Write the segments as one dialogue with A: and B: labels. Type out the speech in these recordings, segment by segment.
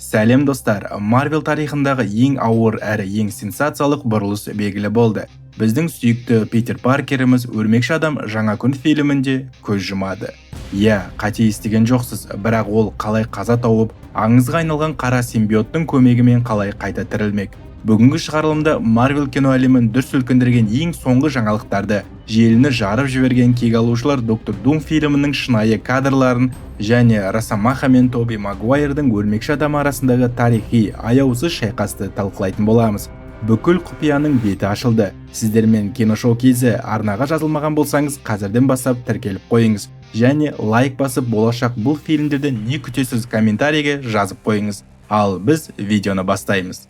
A: Сәлем достар, Marvel тарихындағы ең ауыр әрі ең сенсациялық бұрылыс белгілі болды. Біздің сүйікті Питер Паркеріміз Өрмекші адам жаңа күн фильмінде көз жұмады. Қате естіген жоқсыз, бірақ ол қалай қаза тауып, аңызға айналған қара симбиоттың көмегімен қалай қайта тірілмек. Бүгінгі шығарылымда Marvel кино әлемін дүр сілкіндірген ең соңғы жаңалықтарды, желіні жарып жіберген кек алушылар Доктор Дум фильмінің шынайы кадрларын және Росомаха мен Тоби Магуайрдың Өрмекші адам арасындағы тарихи аяусыз шайқасты талқылайтын боламыз. Бүкіл құпияның беті ашылды. Сіздермен киношоу кезі арнаға жазылмаған болсаңыз, қазірден бастап тіркеліп қойыңыз. Және лайк басып, болашақ бұл фильмдерді не күтесіз комментарийге жазып қойыңыз. Ал біз видеоны бастаймыз.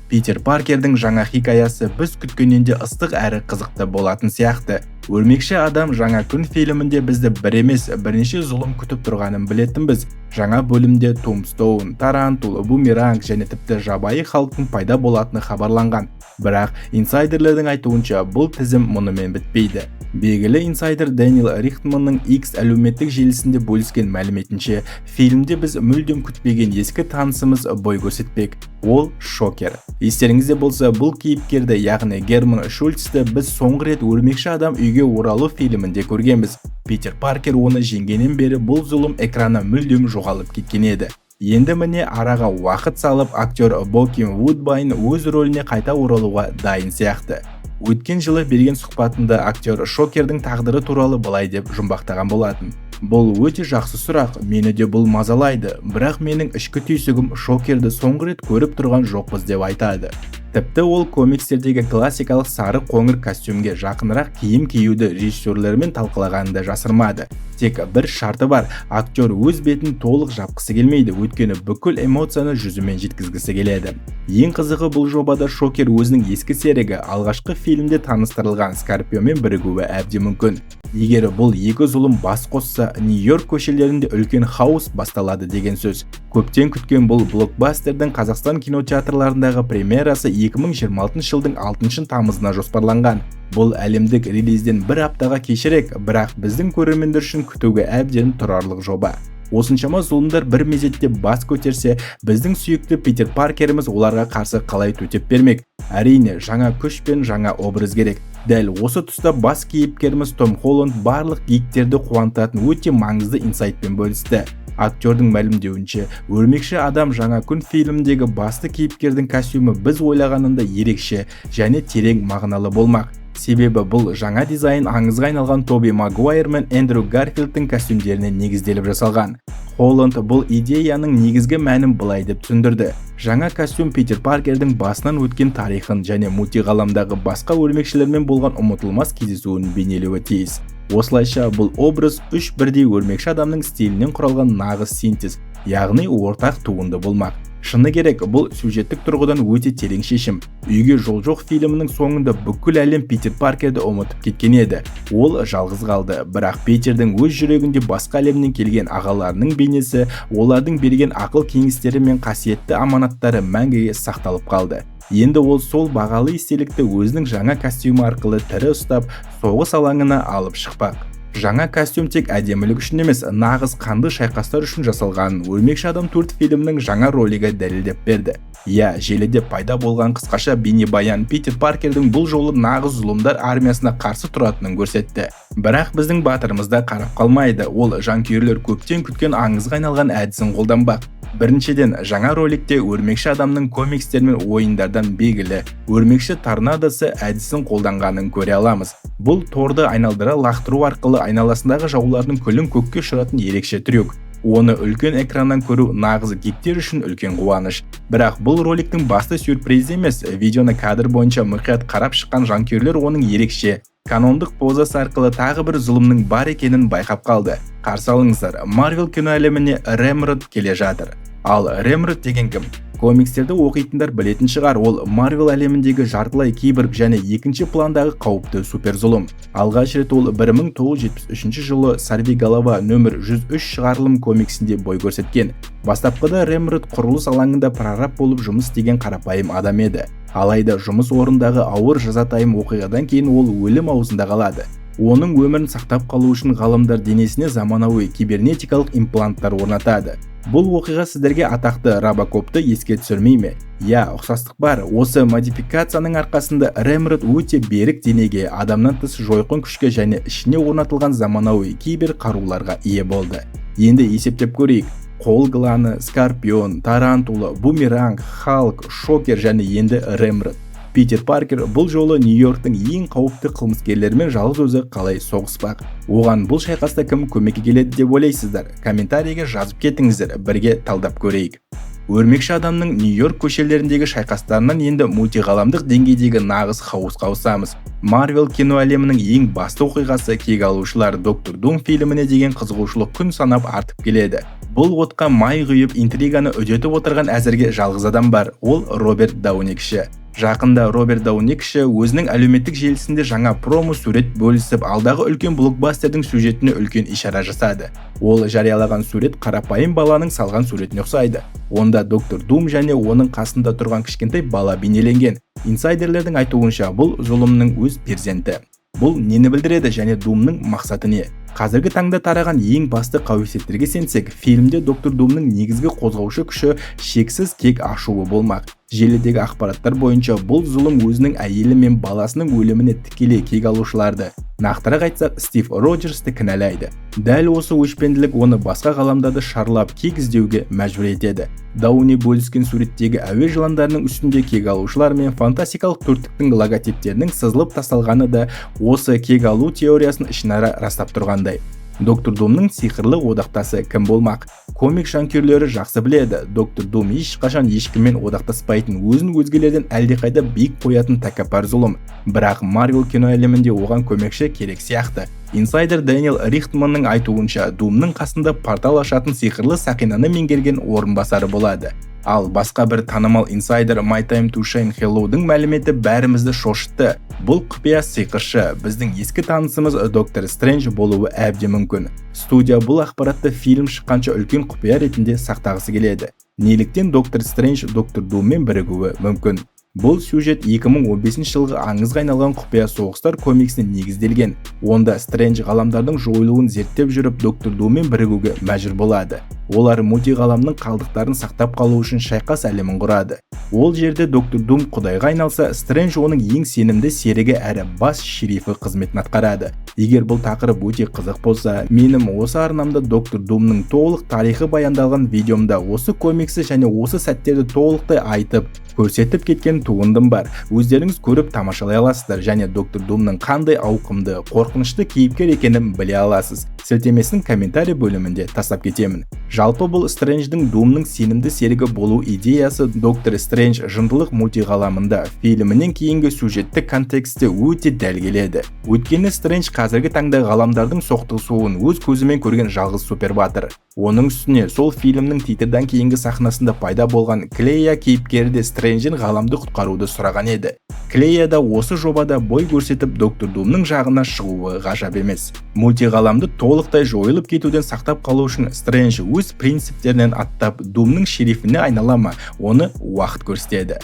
A: Питер Паркердің жаңа хикаясы біз күткеннен де ыстық әрі қызықты болатын сияқты. Өрмекші адам жаңа күн фильмінде бізді бір емес, бірнеше зұлым күтіп тұрғанын білетінбіз. Жаңа бөлімде Тумстоун, Тарантул, Бумеранг және тіпті жабайы халықтың пайда болатыны хабарланған. Бірақ инсайдерлердің айтуынша бұл тізім мұнымен бітпейді. Белгілі инсайдер Дэниел Рихтманның X әлеуметтік желісінде бөліскен мәліметінше, фильмде біз мүлдем күтпеген ескі танысымыз бой көрсетпек. Ол Шокер. Естеріңізде болса, бұл кейіпкерді, яғни Герман Шульцті біз соңғы рет Өрмекші адам үйге оралу фильмінде көргенбіз. Питер Паркер оны жеңгеннен бері бұл зұлым экрана мүлдем жоғалып кеткен еді. Енді міне араға уақыт салып, актер Боким Вудбайн өз рөліне қайта оралуға дайын сияқты. Өткен жылы берген сұхбатында актер Шокердің тағдыры туралы былай деп жұмбақтаған болатын. Бұл өте жақсы сұрақ, мені де бұл мазалайды, бірақ менің ішкі түйсігім Шокерді соңғы рет көріп тұрған жоқпыз деп айтады. Тіпті ол комикстердегі классикалық сары қоңыр костюмге жақынырақ киім киюді режиссерлермен талқылағанында жасырмады. Тек бір шарты бар, актер өз бетін толық жапқысы келмейді, өйткені бүкіл эмоцияны жүзімен жеткізгісі келеді. Ең қызығы, бұл жобада Шокер өзінің ескі серігі алғашқы фильмде таныстырылған Скорпионмен бірігуі әбден мүмкін. Егер бұл екі зұлым бас қосса, Нью-Йорк көшелерінде үлкен хаос басталады деген сөз. Көптен күткен бұл блокбастердің Қазақстан кинотеатрларындағы премьерасы 2026 жылдың 6 тамызына жоспарланған. Бұл әлемдік релизден бір аптаға кешірек, бірақ біздің көрермендер үшін күтуге әбден тұрарлық жоба. Осыншама зұлымдар бір мезетте бас көтерсе, біздің сүйікті Питер Паркеріміз оларға қарсы қалай төтеп бермек? Әрине, жаңа күш пен жаңа образ керек. Дәл осы тұста бас кейіпкеріміз Том Холланд барлық гиктерді қуантатын өте маңызды инсайтпен бөлісті. Актердің мәлімдеуінше, Өрмекші адам жаңа күн фильміндегі басты кейіпкердің костюмі біз ойлағанында ерекше және терең мағыналы болмақ. Себебі бұл жаңа дизайн аңызға айналған Тоби Магуайр мен Эндрю Гарфилдтың костюмдеріне негізделіп жасалған. Холланд бұл идеяның негізгі мәнін былай деп түсіндірді. Жаңа костюм Питер Паркердің басынан өткен тарихын және мультиғаламдағы басқа өрмекшілермен болған ұмытылмас кездесуін бейнелеуі тиіс. Осылайша бұл образ үш бірдей өрмекші адамның стилінен құралған нағыз синтез, яғни ортақ туынды болмақ. Шыны керек, бұл сюжеттік тұрғыдан өте терең шешім. Үйге жол жоқ фильмінің соңында бүкіл әлем Питер Паркерді ұмытып кеткен еді. Ол жалғыз қалды, бірақ Питердің өз жүрегінде басқа әлемнен келген ағаларының бейнесі, олардың берген ақыл кеңестері мен қасиетті аманаттары мәңгіге сақталып қалды. Енді ол сол бағалы естелікті өзінің жаңа костюмі арқылы тірі ұстап, соғыс алаңына алып шықпақ. Жаңа костюм тек әдемілік үшін емес, нағыз қанды шайқастар үшін жасалған. Өрмекші адам төрт фильмнің жаңа ролигі дәлелдеп берді. Желіде пайда болған қысқаша бейнебаян Питер Паркердің бұл жолы нағыз зұлымдар армиясына қарсы тұратынын көрсетті. Бірақ біздің батырымызда қарап қалмайды. Ол жанкүйерлер көптен күткен аңызға айналған әдісін қолданбақ. Біріншіден, жаңа роликте Өрмекші адамның комикстер мен ойындардан белгілі Өрмекші торнадосы әдісін қолданғанын көре аламыз. Бұл торды айналдыра лақтыру арқылы айналасындағы жаулардың күлін көкке ұшыратын ерекше трюк. Оны үлкен экраннан көру нағыз гиктер үшін үлкен қуаныш. Бірақ бұл роликтің басты сюрпризі емес, видеоны кадр бойынша мұқият қарап шыққан жанкүйерлер оның ерекше канондық позасы арқылы тағы бір зұлымның бар екенін байқап қалды. Қарсы алыңыздар, Marvel кино әлеміне Ремрод келе жатыр. Ал Ремрод деген кім? Комикстерді оқитындар білетін шығар, ол Marvel әлеміндегі жартылай киборг және екінші пландағы қауіпті суперзұлым. Алғаш рет ол 1973 жылы Сорвиголова нөмір 103 шығарылым комиксінде бой көрсеткен. Бастапқыда Ремрод құрылыс алаңында прораб болып жұмыс істеген қарапайым адам еді. Алайда жұмыс орындағы ауыр жазатайым оқиғадан кейін ол өлім аузында қалады. Оның өмірін сақтап қалу үшін ғалымдар денесіне заманауи кибернетикалық импланттар орнатады. Бұл оқиға сіздерге атақты Робокопты еске түсірмей ме? Я, ұқсастық бар. Осы модификацияның арқасында Ремрод өте берік денеге, адамнан тыс жойқын күшке және ішіне орнатылған заманауи кибер қаруларға ие болды. Енді есептеп көрейік. Қол гланы, Скорпион, Тарантула, Бумеранг, Халк, Шокер және енді Ремрод. Питер Паркер бұл жолы Нью-Йорктың ең қауіпті қылмыскерлерімен жалғыз өзі қалай соғыспақ. Оған бұл шайқаста кім көмекке келеді деп ойлайсыздар? Комментарийге жазып кетіңіздер, бірге талдап көрейік. Өрмекші адамның Нью-Йорк көшелеріндегі шайқастарынан енді мультиғаламдық деңгейдегі нағыз хаосқа ауысамыз. Марвел кино әлемінің ең басты оқиғасы кек алушылар Доктор Дум фильміне деген қызығушылық күн санап артып келеді. Бұл отқа май құйып интриганы үдетіп отырған әзірге жалғыз адам бар, ол Роберт Дауни кіші. Жақында Роберт Дауни кіші өзінің әлеуметтік желісінде жаңа промо сурет бөлісіп, алдағы үлкен блокбастердің сюжетіне үлкен ишара жасады. Ол жариялаған сурет қарапайым баланың салған суретіне ұқсайды. Онда Доктор Дум және оның қасында тұрған кішкентай бала бейнеленген. Инсайдерлердің айтуынша бұл зұлымның өз перзенті. Бұл нені білдіреді және Думның мақсаты не? Қазіргі таңда тараған ең басты қауесеттерге сенсек, фильмде Доктор Думның негізгі қозғаушы күші шексіз кек ашуы болмақ. Желідегі ақпараттар бойынша бұл зұлым өзінің әйелі мен баласының өліміне тікелей кек алушыларды, нақтырақ айтсақ Стив Роджерсті кінәлайды. Дәл осы өшпенділік оны басқа ғаламдарды шарлап кек іздеуге мәжбүр етеді. Дауни бөліскен суреттегі әуе жыландарының үстінде кек алушылар мен фантастикалық төрттіктің логотиптерінің сызылып тасталғаны да осы кек алу теориясын ішінара растап тұрғандай. Доктор Думның сиқырлы одақтасы кім болмақ? Комик жанкүйерлері жақсы біледі. Доктор Дум ешқашан ешкіммен одақтаспайтын, өзін өзгелерден әлдеқайда биік қоятын тәкаппар зұлым. Бірақ Марвел кино әлемінде оған көмекші керек сияқты. Инсайдер Дэниел Рихтманның айтуынша, Думның қасында портал ашатын сиқырлы сақинаны меңгерген орынбасары болады. Ал басқа бір танымал инсайдер My Time to Shine Hello'дың мәліметі бәрімізді шошытты. Бұл құпия сиқыршы, біздің ескі танысымыз Доктор Стрэндж болуы әбден мүмкін. Студия бұл ақпаратты фильм шыққанша үлкен құпия ретінде сақтағысы келеді. Неліктен Доктор Стрэндж Доктор Думмен бірігуі мүмкін? Бұл сюжет 2015 жылғы аңызға айналған құпия соғыстар комиксіне негізделген. Онда Стрэндж ғаламдардың жойылуын зерттеп жүріп Доктор Думмен бірігуге мәжбүр болады. Олар мультиғаламның қалдықтарын сақтап қалу үшін шайқас әлемін құрады. Ол жерде Доктор Дум құдайға айналса, Стрэндж оның ең сенімді серігі әрі бас шерифі қызметін атқарады. Егер бұл тақырып өте қызық болса, менің осы арнамда Доктор Думның толық тарихы баяндалған видеомда осы комиксі және осы сәттерді толықтай айтып, көрсетіп кеткен туындым бар. Өздеріңіз көріп тамашалай аласыздар және Доктор Думның қандай ауқымды, қорқынышты кейіпкер екенін біле аласыз. Сілтемесін комментарий бөлімінде тастап кетемін. Жалпы бұл Стрэндждің Думның сенімді серігі болу идеясы Доктор Стрэндж жындылық мультиғаламында фильмінен кейінгі сюжеттік контексте өте дәл келеді. Өйткені Стрэндж қазіргі таңда ғаламдардың соқтығысуын өз көзімен көрген жалғыз супербатыр. Оның үстіне сол фильмнің титрдан кейінгі сахнасында пайда болған Клея кейіпкері де Стрэнджден ғаламды құтқаруды сұраған еді. Клея да осы жобада бой көрсетіп Доктор Думның жағына шығуы ғажап емес. Мультиғаламды толықтай жойылып кетуден сақтап қалу үшін Стрэндж өз принциптерінен аттап Думның шерифіне айнала ма, оны уақыт көрсетеді.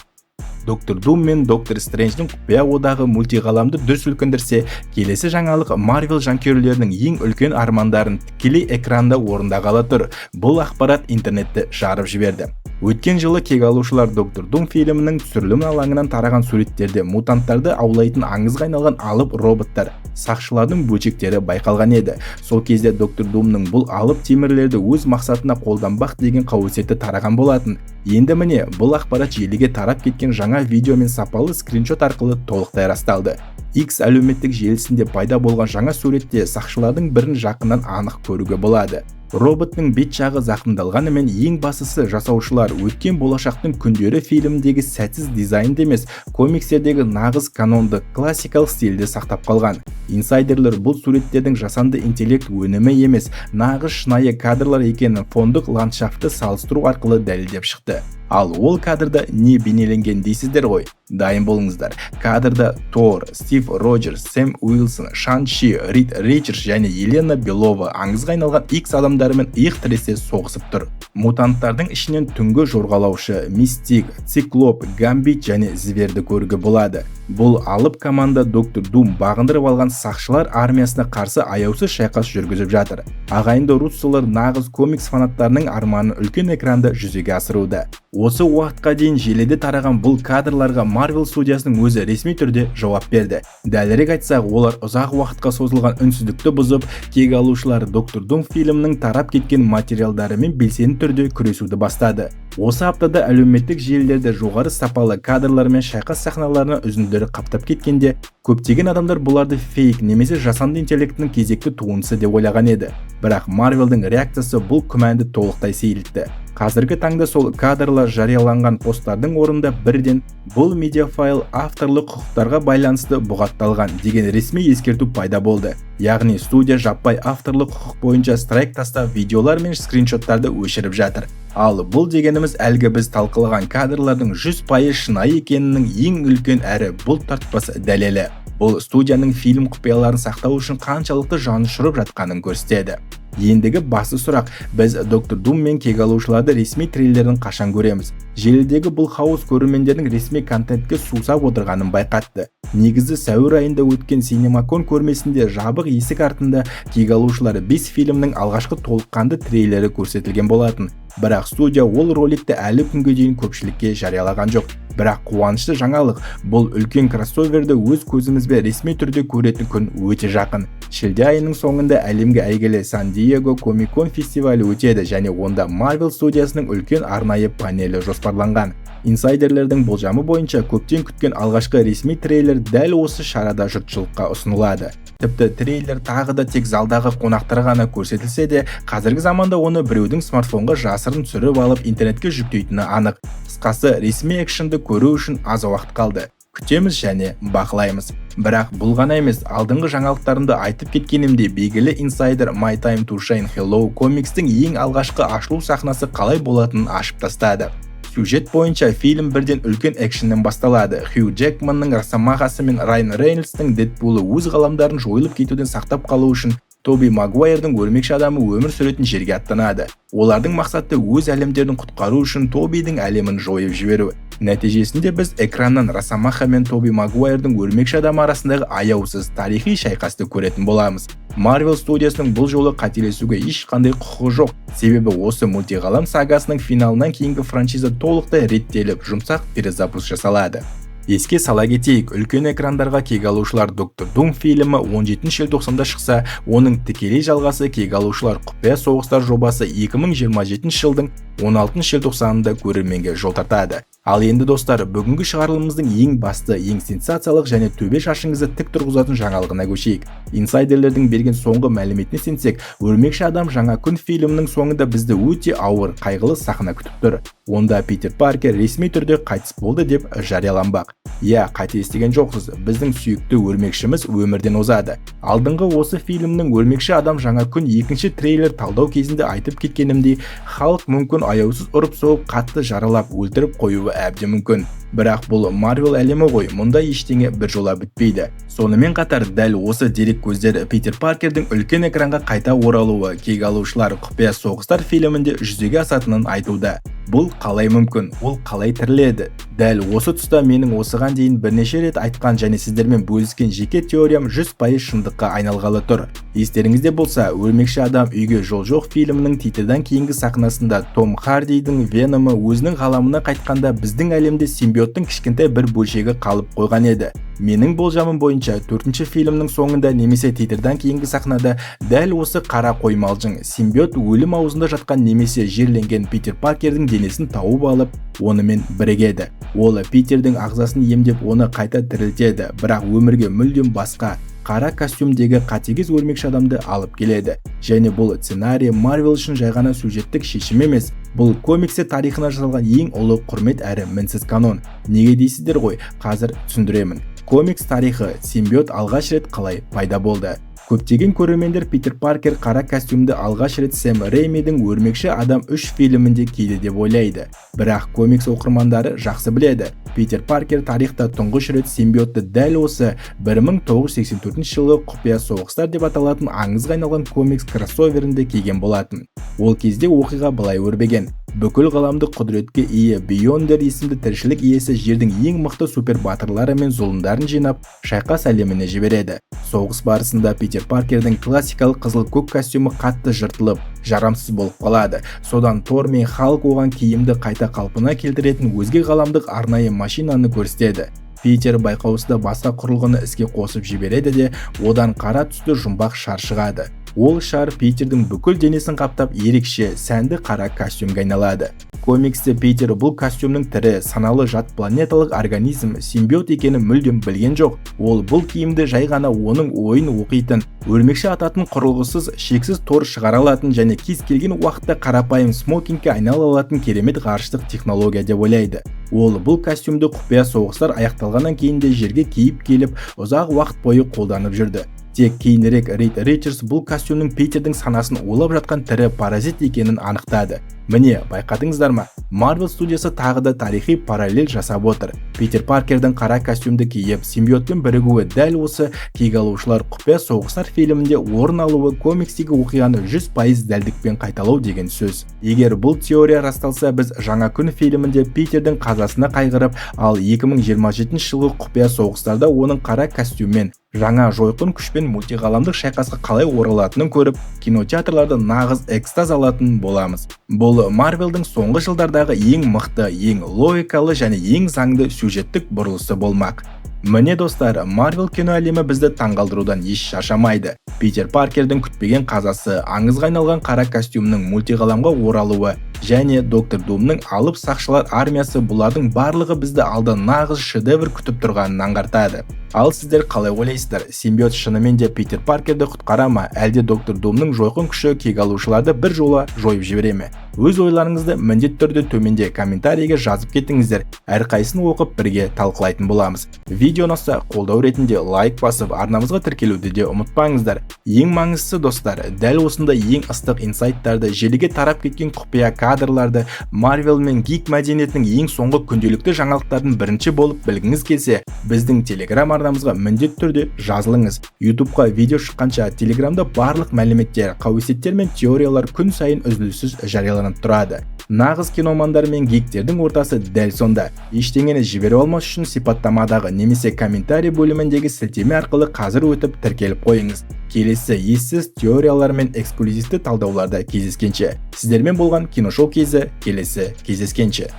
A: Доктор Дум мен Доктор Стрэндждің құпия одағы мультиғаламды дүр сілкіндірсе, келесі жаңалық Марвел жанкүйерлерінің ең үлкен армандарын тікелей экранда орындағалы тұр. Бұл ақпарат интернетті жарып жіберді. Өткен жылы кек алушылар Доктор Дум фильмінің түсірілім алаңынан тараған суреттерде мутанттарды аулайтын аңызға айналған алып роботтар, сақшылардың бөлшектері байқалған еді. Сол кезде Доктор Думның бұл алып темірлерді өз мақсатына қолданбақ деген қауесеті тараған болатын. Енді міне, бұл ақпарат желіге тарап кеткен жаңа видео мен сапалы скриншот арқылы толықтай расталды. X әлеуметтік желісінде пайда болған жаңа суретте сақшылардың бірін жақыннан анық көруге болады. Роботтың бет жағы зақымдалғанымен ең басысы жасаушылар өткен болашақтың күндері фильмдегі сәтсіз дизайнды емес, комикстердегі нағыз канонды классикалық стильді сақтап қалған. Инсайдерлер бұл суреттердің жасанды интеллект өнімі емес, нағыз шынайы кадрлар екенін фондық ландшафтты салыстыру арқылы дәлелдеп шықты. Ал ол кадрда не бейнеленген дейсіздер ғой? Дайын болыңыздар. Кадрда Тор, Стив Роджерс, Сэм Уилсон, Шан-Чи, Рид Ричардс және Елена Белова аңызға айналған X адамдарымен иық тіресе соғысып тұр. Мутанттардың ішінен түнгі жорғалаушы, Мистик, Циклоп, Гамбит және Зверді көруге болады. Бұл алып команда Доктор Дум бағындырып алған сақшылар армиясына қарсы аяусыз шайқас жүргізіп жатыр. Ағайынды руссолар нағыз комикс фанаттарының арманын үлкен экранда жүзеге асыруда. Осы уақытқа дейін желіде тараған бұл кадрларға Marvel студиясының өзі ресми түрде жауап берді. Дәлірек айтсақ, олар ұзақ уақытқа созылған үнсіздікті бұзып, кек алушылар Доктор Дум фильмінің тарап кеткен материалдарымен белсенді түрде күресуді бастады. Осы аптада әлеуметтік желілерде жоғары сапалы кадрлар мен шайқас сахналарына үзінділері қаптап кеткенде, көптеген адамдар бұларды фейк немесе жасанды интеллектінің кезекті туындысы деп ойлаған еді. Бірақ Marvel'дің реакциясы бұл күмәнді толықтай сейілтті. Қазіргі таңда сол кадрлар жарияланған посттардың орнында бірден бұл медиафайл авторлық құқықтарға байланысты бұғатталған деген ресми ескерту пайда болды. Яғни студия жаппай авторлық құқық бойынша страйк тастап видеолар мен скриншоттарды өшіріп жатыр. Ал бұл дегеніміз әлгі біз талқылаған кадрлардың 100% шынайы екенінің ең үлкен әрі бұлт тартпас дәлелі. Бұл студияның фильм құпияларын сақтау үшін қаншалықты жаны ұшырып жатқанын көрсетеді. Ендігі басты сұрақ, біз Доктор Дум мен кек алушыларды ресми трейлерін қашан көреміз? Желідегі бұл хаос көрермендердің ресми контентке сусап отырғанын байқатты. Негізі сәуір айында өткен CinemaCon көрмесінде жабық есік артында кек алушылары 5 фильмнің алғашқы толыққанды трейлері көрсетілген болатын. Бірақ студия ол роликті әлі күнге дейін көпшілікке жариялаған жоқ. Бірақ қуанышты жаңалық, бұл үлкен кроссоверді өз көзімізбен ресми түрде көретін күн өте жақын. Шілде айының соңында әлемге әйгілі Сан-Диего Комик-кон фестивалі өтеді және онда Marvel студиясының үлкен арнайы панелі жоспарланған. Инсайдерлердің болжамы бойынша көптен күткен алғашқы ресми трейлер дәл осы шарада жұртшылыққа ұсынылады. Тіпті трейлер тағы да тек залдағы қонақтарға ғана көрсетілсе де, қазіргі заманда оны біреудің смартфонға жасырын түсіріп алып интернетке жүктейтіні анық. Қысқасы, ресми экшнді көру үшін аз уақыт қалды. Күтеміз және бақылаймыз. Бірақ бұл ғана емес, алдыңғы жаңалықтарымды айтып кеткенімде белгілі инсайдер My Time to Shine Hello комикстің ең алғашқы ашылу сахнасы қалай болатынын ашып тастады. Сюжет бойынша фильм бірден үлкен экшеннен басталады. Хью Джекманның Росомахасы мен Райан Рейнольдстың Дэдпулы өз ғаламдарын жойылып кетуден сақтап қалу үшін Тоби Магуайрдың өрмекші адамы өмір сүретін жерге аттанады. Олардың мақсаты өз әлемдерін құтқару үшін Тобидің әлемін жойып жіберу. Нәтижесінде біз экраннан Росомаха мен Тоби Магуайрдың өрмекші адамы арасындағы аяусыз тарихи шайқасты көретін боламыз. Marvel студиясының бұл жолы қателесуге ешқандай құқығы жоқ. Себебі осы мультиғалам сагасының финалынан кейінгі франшиза толықтай реттеліп, жұмсақ перезапуск жасалады. Еске сала кетейік, үлкен экрандарға кек алушылар Доктор Дум фильмі 17 желтоқсанда шықса, оның тікелей жалғасы кек алушылар құпия соғыстар жобасы 2027 жылдың 16 желтоқсанында көрерменге жол тартады. Ал енді достар, бүгінгі шығарылымымыздың ең басты, ең сенсациялық және төбе шашыңызды тік тұрғызатын жаңалығына көшейік. Инсайдерлердің берген соңғы мәліметіне сенсек, өрмекші адам жаңа күн фильмінің соңында бізді өте ауыр, қайғылы сахна күтіп тұр. Онда Питер Паркер ресми түрде қайтыс болды деп жарияланбақ. Иә, қателеспеген жоқсыз, біздің сүйікті өрмекшіміз өмірден озады. Алдыңғы осы фильмнің өрмекші адам жаңа күн екінші трейлер талдау кезінде айтып кеткенімдей, халық мүмкін аяусыз ұрып соғып қатты жаралап өлтіріп қоюы әбден мүмкін. Бірақ бұл Marvel әлемі ғой, мұнда ештеңе бір жола бітпейді. Сонымен қатар дәл осы дерек көздері Питер Паркердің үлкен экранға қайта оралуы кек алушылар құпия соғыстар фильмінде жүзеге асатынын айтуда. Бұл қалай мүмкін? Ол қалай тіріледі? Дәл осы тұста менің осыған дейін бірнеше рет айтқан және сіздермен бөліскен жеке теориям 100% шындыққа айналғалы тұр. Естеріңізде болса, өрмекші адам үйге жол жоқ фильмінің титрдан кейінгі сахнасында Том Хардидің Веномы өзінің ғаламына қайтқанда біздің әлемде симбиоттың кішкентай бір бөлшегі қалып қойған еді. Менің болжамым бойынша 4-ші фильмнің соңында немесе титрдан кейінгі сахнада дәл осы қара қоймалжың симбиот өлім аузында жатқан немесе жерленген Питер Паркердің денесін тауып алып, онымен бірігеді. Ол Питердің ағзасын емдеп, оны қайта тірілтеді, бірақ өмірге мүлдем басқа қара костюмдегі қатегіз өрмекші адамды алып келеді. Және бұл сценарий Marvel үшін жай ғана сюжеттік шешім емес, бұл комиксі тарихына жасалған ең ұлы құрмет әрі мінсіз канон. Неге дейсіздер ғой, қазір түсіндіремін. Комикс тарихы симбиот алғаш рет қалай пайда болды? Көптеген көрермендер Питер Паркер қара костюмді алғаш рет Сэм Рэймидің Өрмекші адам 3 фильмінде киді деп ойлайды. Бірақ комикс оқырмандары жақсы біледі. Питер Паркер тарихта тұңғыш рет симбиотты дәл осы 1984 жылғы құпия соғыстар деп аталатын аңызға айналған комикс кроссоверінде киген болатын. Ол кезде оқиға былай өрбіген. Бүкіл ғаламдық құдіретке ие Бейондер есімді тіршілік иесі жердің ең мықты супер батырлары мен зұлымдарын жинап, шайқас әлеміне жібереді. Соғыс барысында Питер Паркердің классикалық қызыл-көк костюмі қатты жыртылып, жарамсыз болып қалады. Содан Тор мен Халк оған киімді қайта қалпына келтіретін өзге ғаламдық арнайы машинаны көрсетеді. Питер байқаусызда басқа құрылғыны іске қосып жібереді де, одан қара түсті жұмбақ шар шығады. Ол шар Питердің бүкіл денесін қаптап ерекше сәнді қара костюмге айналады. Комиксте Питер бұл костюмнің тірі, саналы жат планеталық организм симбиот екенін мүлдем білген жоқ. Ол бұл киімді жай ғана оның ойын оқитын, өрмекші ататын құрылғысыз шексіз Тор шығара алатын және кез келген уақытта қарапайым смокингке айнала алатын керемет ғарыштық технология деп ойлайды. Ол бұл костюмді құпия соғыстар аяқталғаннан кейін де жерге киіп келіп, ұзақ уақыт бойы қолданып жүрді. Тек кейінірек Рид Ричардс бұл костюмнің Питердің санасын ойлап жатқан тірі паразит екенін анықтады. Міне, байқадыңыздар ма? Marvel студиясы тағы да тарихи параллель жасап отыр. Питер Паркердің қара костюмді киіп, симбиотпен бірігуі дәл осы кек алушылар құпия соғыстар фильмінде орын алуы комикстегі оқиғаны 100% дәлдікпен қайталау деген сөз. Егер бұл теория расталса, біз жаңа күн фильмінде Питердің қазасына қайғырып, ал 2027 жылғы құпия соғыстарда оның қара костюммен жаңа жойқын күшпен мультиғаламдық шайқасқа қалай оралатынын көріп, кинотеатрларда нағыз экстаз алатын боламыз. Бұл Марвелдің соңғы жылдардағы ең мықты, ең логикалы және ең заңды сюжеттік бұрылысы болмақ. Міне достар, Марвел кино әлемі бізді таңғалдырудан еш шаршамайды. Питер Паркердің күтпеген қазасы, аңызға айналған қара костюмнің мультиғаламға оралуы және Доктор Думның алып сақшылар армиясы, бұлардың барлығы бізді алда нағыз шедевр күтіп тұрғанын аңғартады. Ал сіздер қалай ойлайсыздар? Симбиот шынымен де Питер Паркерді құтқара ма, әлде Доктор Думның жойқын күші кек алушыларды бір жола жойып жібере ме? Өз ойларыңызды міндетті түрде төменде комментарийге жазып кетіңіздер. Әрқайсысын оқып бірге талқылайтын боламыз. Видео ұнаса қолдау ретінде лайк басып, арнамызға тіркелуді де ұмытпаңыздар. Ең маңыздысы достар, дәл осындай ең ыстық инсайттарды, желіге тарап кеткен құпия кадрларды, Marvel мен гик мәдениетінің ең соңғы күнделікті жаңалықтардың бірінші болып білгіңіз келсе, біздің Telegram арнамызға міндетті түрде жазылыңыз. YouTube-қа видео шыққанша Telegramда барлық мәліметтер, қауесеттер мен теориялар күн сайын үзіліссіз жарияланып тұрады. Нағыз киномандар мен гиктердің ортасы дәл сонда. Ештеңені жіберіп алмас үшін сипаттамадағы немесе комментарий бөліміндегі сілтеме арқылы қазір өтіп тіркеліп қойыңыз. Келесі ессіз теориялар мен эксклюзивті талдауларда кездескенше. Сіздермен болған киношоу кезі келесі кездескенше.